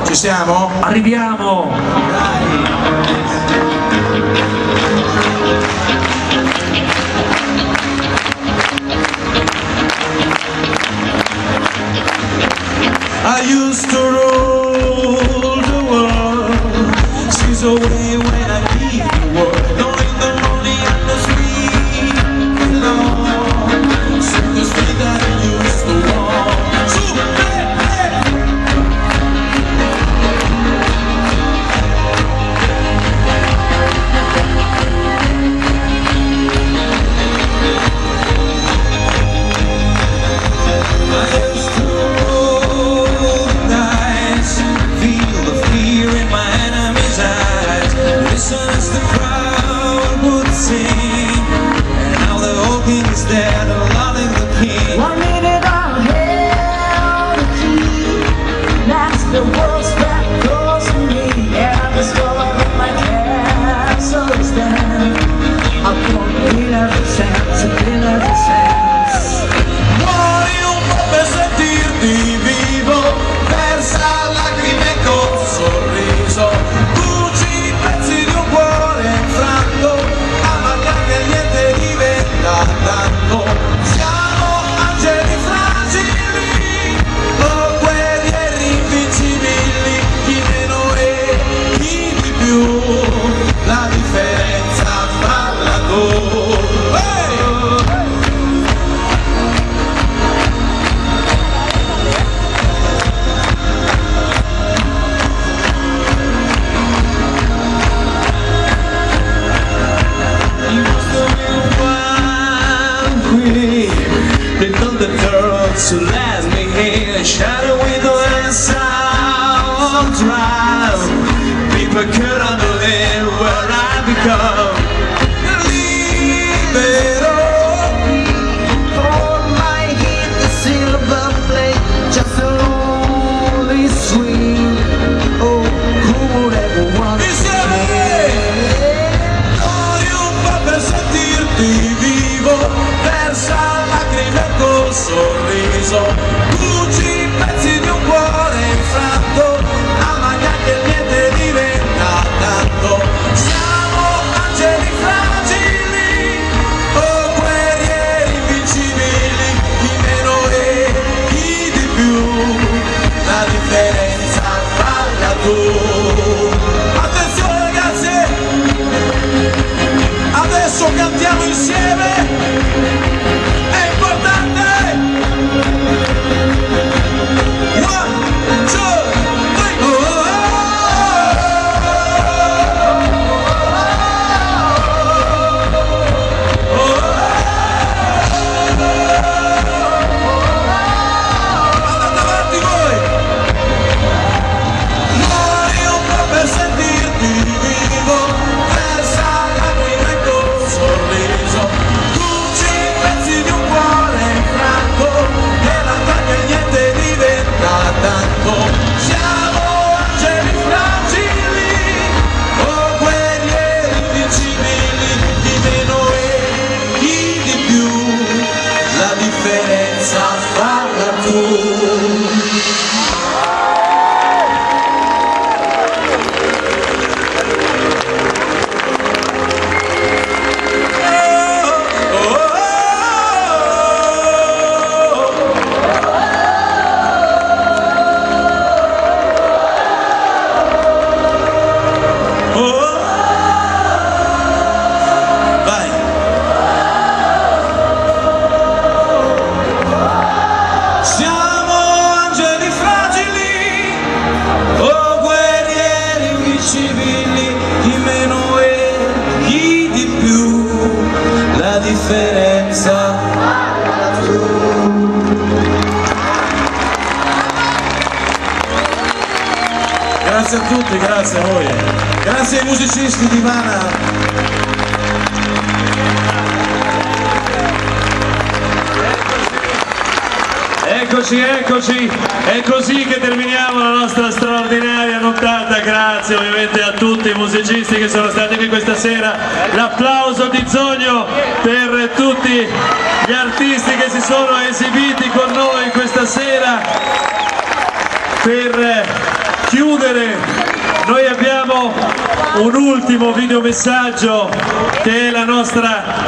Ci siamo? Arriviamo! I used to rule the world, she's away when I leave the world, don't in the morning and the sleep alone, sing the street that I used to walk. So let me hear shadow with the sound drive. People couldn't believe where I become. Libero. Hold my head, the silver plate, just a lonely swing. Oh, who would ever want to stay? Muori un po' per sentirti vivo, versa lacrime col sorriso, cuci pezzi di un cuore infranto, ama che niente diventa tanto. Siamo angeli fragili, oh guerrieri invincibili, chi meno e chi di più, la differenza falla tu. Attenzione ragazzi, adesso cantiamo insieme. Grazie a tutti, grazie a voi, grazie ai musicisti di Ivana. Eccoci, eccoci, è così che terminiamo la nostra straordinaria nottata. Grazie ovviamente a tutti i musicisti che sono stati qui questa sera, l'applauso di Zogno per tutti gli artisti che si sono esibiti con noi questa sera. Per chiudere noi abbiamo un ultimo videomessaggio che è la nostra